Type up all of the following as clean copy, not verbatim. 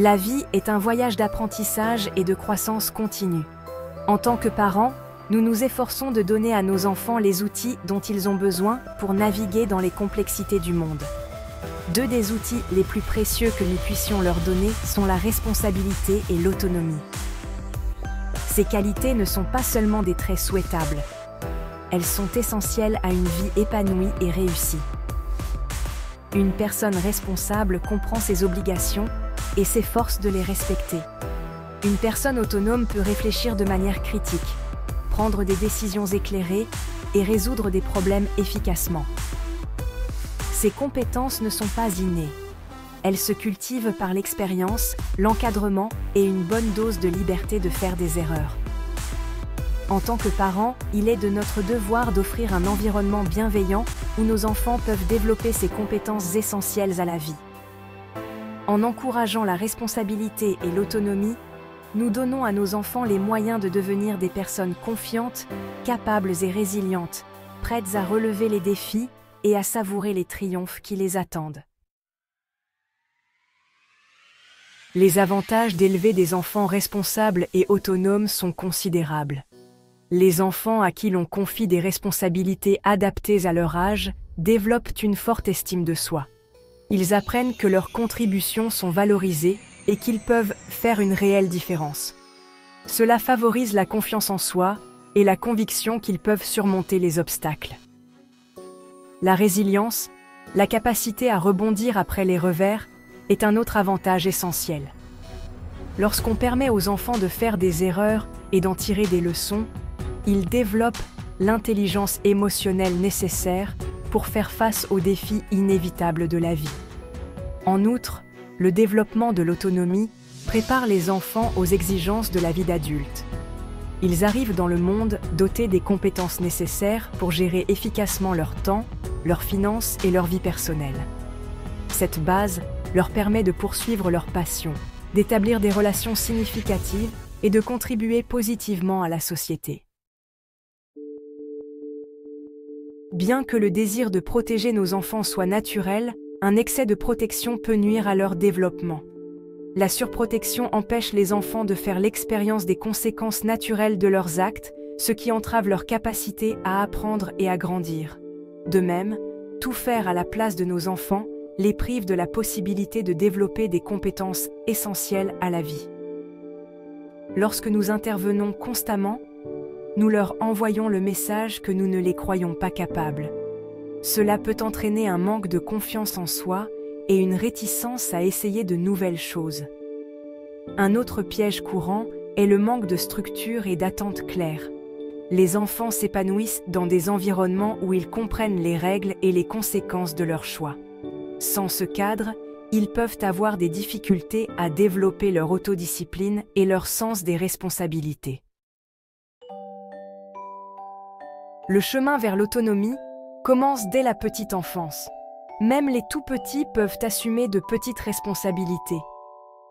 La vie est un voyage d'apprentissage et de croissance continue. En tant que parents, nous nous efforçons de donner à nos enfants les outils dont ils ont besoin pour naviguer dans les complexités du monde. Deux des outils les plus précieux que nous puissions leur donner sont la responsabilité et l'autonomie. Ces qualités ne sont pas seulement des traits souhaitables. Elles sont essentielles à une vie épanouie et réussie. Une personne responsable comprend ses obligations et s'efforce de les respecter. Une personne autonome peut réfléchir de manière critique, prendre des décisions éclairées et résoudre des problèmes efficacement. Ces compétences ne sont pas innées. Elles se cultivent par l'expérience, l'encadrement et une bonne dose de liberté de faire des erreurs. En tant que parents, il est de notre devoir d'offrir un environnement bienveillant où nos enfants peuvent développer ces compétences essentielles à la vie. En encourageant la responsabilité et l'autonomie, nous donnons à nos enfants les moyens de devenir des personnes confiantes, capables et résilientes, prêtes à relever les défis et à savourer les triomphes qui les attendent. Les avantages d'élever des enfants responsables et autonomes sont considérables. Les enfants à qui l'on confie des responsabilités adaptées à leur âge développent une forte estime de soi. Ils apprennent que leurs contributions sont valorisées et qu'ils peuvent faire une réelle différence. Cela favorise la confiance en soi et la conviction qu'ils peuvent surmonter les obstacles. La résilience, la capacité à rebondir après les revers, est un autre avantage essentiel. Lorsqu'on permet aux enfants de faire des erreurs et d'en tirer des leçons, ils développent l'intelligence émotionnelle nécessaire pour faire face aux défis inévitables de la vie. En outre, le développement de l'autonomie prépare les enfants aux exigences de la vie d'adulte. Ils arrivent dans le monde dotés des compétences nécessaires pour gérer efficacement leur temps, leurs finances et leur vie personnelle. Cette base leur permet de poursuivre leur passion, d'établir des relations significatives et de contribuer positivement à la société. Bien que le désir de protéger nos enfants soit naturel, un excès de protection peut nuire à leur développement. La surprotection empêche les enfants de faire l'expérience des conséquences naturelles de leurs actes, ce qui entrave leur capacité à apprendre et à grandir. De même, tout faire à la place de nos enfants les prive de la possibilité de développer des compétences essentielles à la vie. Lorsque nous intervenons constamment, nous leur envoyons le message que nous ne les croyons pas capables. Cela peut entraîner un manque de confiance en soi et une réticence à essayer de nouvelles choses. Un autre piège courant est le manque de structure et d'attente claires. Les enfants s'épanouissent dans des environnements où ils comprennent les règles et les conséquences de leurs choix. Sans ce cadre, ils peuvent avoir des difficultés à développer leur autodiscipline et leur sens des responsabilités. Le chemin vers l'autonomie commence dès la petite enfance. Même les tout-petits peuvent assumer de petites responsabilités.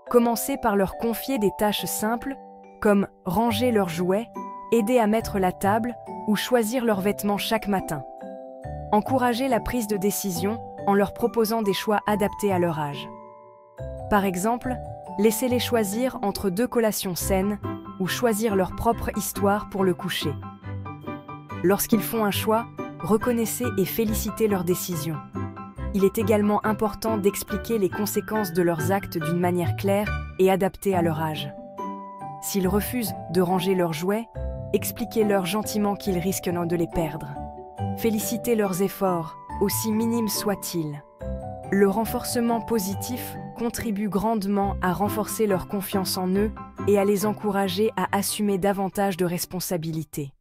Commencer par leur confier des tâches simples, comme ranger leurs jouets, aider à mettre la table ou choisir leurs vêtements chaque matin. Encourager la prise de décision en leur proposant des choix adaptés à leur âge. Par exemple, laissez-les choisir entre 2 collations saines ou choisir leur propre histoire pour le coucher. Lorsqu'ils font un choix, reconnaissez et félicitez leur décision. Il est également important d'expliquer les conséquences de leurs actes d'une manière claire et adaptée à leur âge. S'ils refusent de ranger leurs jouets, expliquez-leur gentiment qu'ils risquent de les perdre. Félicitez leurs efforts, aussi minimes soient-ils. Le renforcement positif contribue grandement à renforcer leur confiance en eux et à les encourager à assumer davantage de responsabilités.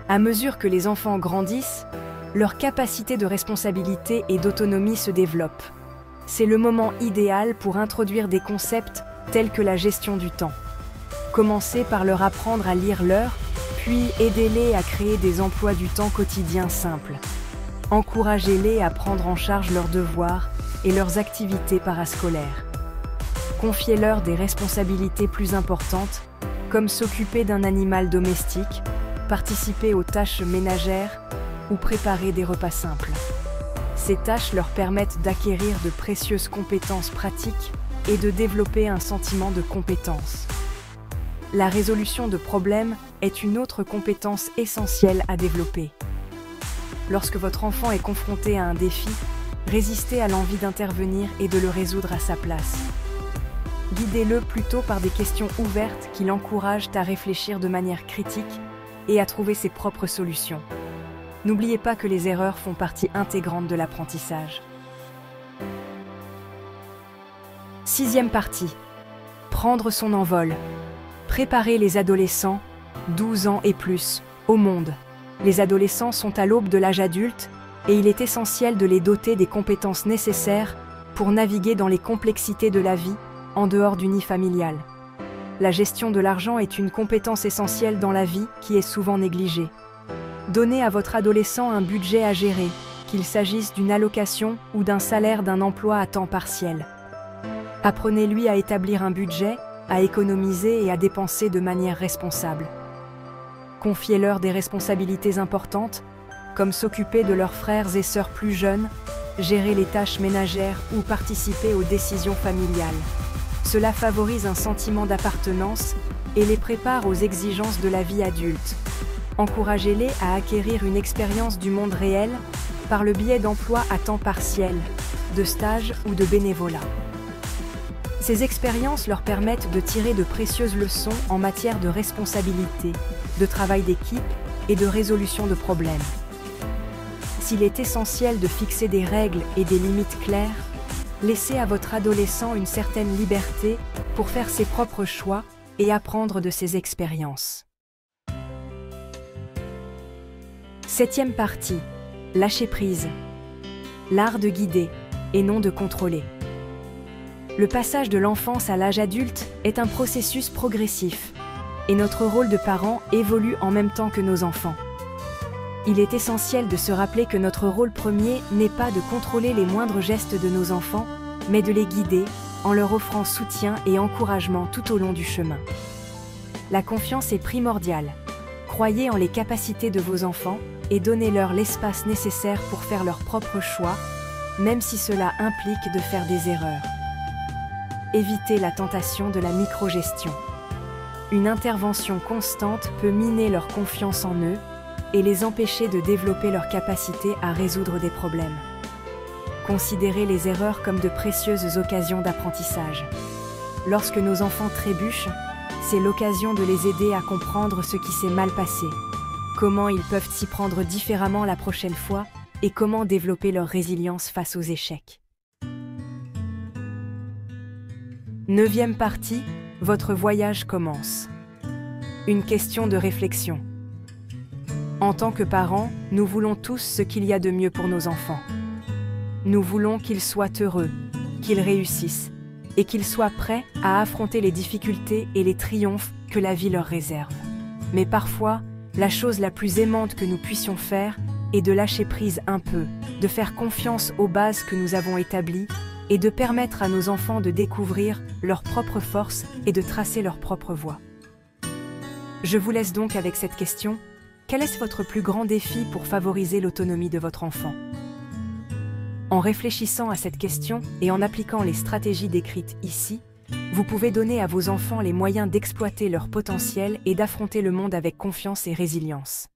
À mesure que les enfants grandissent, leur capacité de responsabilité et d'autonomie se développe. C'est le moment idéal pour introduire des concepts tels que la gestion du temps. Commencez par leur apprendre à lire l'heure, puis aidez-les à créer des emplois du temps quotidiens simples. Encouragez-les à prendre en charge leurs devoirs et leurs activités parascolaires. Confiez-leur des responsabilités plus importantes, comme s'occuper d'un animal domestique, participer aux tâches ménagères ou préparer des repas simples. Ces tâches leur permettent d'acquérir de précieuses compétences pratiques et de développer un sentiment de compétence. La résolution de problèmes est une autre compétence essentielle à développer. Lorsque votre enfant est confronté à un défi, résistez à l'envie d'intervenir et de le résoudre à sa place. Guidez-le plutôt par des questions ouvertes qui l'encouragent à réfléchir de manière critique et à trouver ses propres solutions. N'oubliez pas que les erreurs font partie intégrante de l'apprentissage. Sixième partie. Prendre son envol. Préparer les adolescents, 12 ans et plus, au monde. Les adolescents sont à l'aube de l'âge adulte et il est essentiel de les doter des compétences nécessaires pour naviguer dans les complexités de la vie en dehors du nid familial. La gestion de l'argent est une compétence essentielle dans la vie qui est souvent négligée. Donnez à votre adolescent un budget à gérer, qu'il s'agisse d'une allocation ou d'un salaire d'un emploi à temps partiel. Apprenez-lui à établir un budget, à économiser et à dépenser de manière responsable. Confiez-leur des responsabilités importantes, comme s'occuper de leurs frères et sœurs plus jeunes, gérer les tâches ménagères ou participer aux décisions familiales. Cela favorise un sentiment d'appartenance et les prépare aux exigences de la vie adulte. Encouragez-les à acquérir une expérience du monde réel par le biais d'emplois à temps partiel, de stages ou de bénévolat. Ces expériences leur permettent de tirer de précieuses leçons en matière de responsabilité, de travail d'équipe et de résolution de problèmes. S'il est essentiel de fixer des règles et des limites claires, laissez à votre adolescent une certaine liberté pour faire ses propres choix et apprendre de ses expériences. Septième partie. Lâcher prise. L'art de guider et non de contrôler. Le passage de l'enfance à l'âge adulte est un processus progressif et notre rôle de parent évolue en même temps que nos enfants. Il est essentiel de se rappeler que notre rôle premier n'est pas de contrôler les moindres gestes de nos enfants, mais de les guider en leur offrant soutien et encouragement tout au long du chemin. La confiance est primordiale. Croyez en les capacités de vos enfants et donnez-leur l'espace nécessaire pour faire leurs propres choix, même si cela implique de faire des erreurs. Évitez la tentation de la microgestion. Une intervention constante peut miner leur confiance en eux et les empêcher de développer leur capacité à résoudre des problèmes. Considérez les erreurs comme de précieuses occasions d'apprentissage. Lorsque nos enfants trébuchent, c'est l'occasion de les aider à comprendre ce qui s'est mal passé, comment ils peuvent s'y prendre différemment la prochaine fois et comment développer leur résilience face aux échecs. Neuvième partie, votre voyage commence. Une question de réflexion. En tant que parents, nous voulons tous ce qu'il y a de mieux pour nos enfants. Nous voulons qu'ils soient heureux, qu'ils réussissent et qu'ils soient prêts à affronter les difficultés et les triomphes que la vie leur réserve. Mais parfois, la chose la plus aimante que nous puissions faire est de lâcher prise un peu, de faire confiance aux bases que nous avons établies et de permettre à nos enfants de découvrir leurs propres forces et de tracer leur propre voie. Je vous laisse donc avec cette question. Quel est votre plus grand défi pour favoriser l'autonomie de votre enfant? En réfléchissant à cette question et en appliquant les stratégies décrites ici, vous pouvez donner à vos enfants les moyens d'exploiter leur potentiel et d'affronter le monde avec confiance et résilience.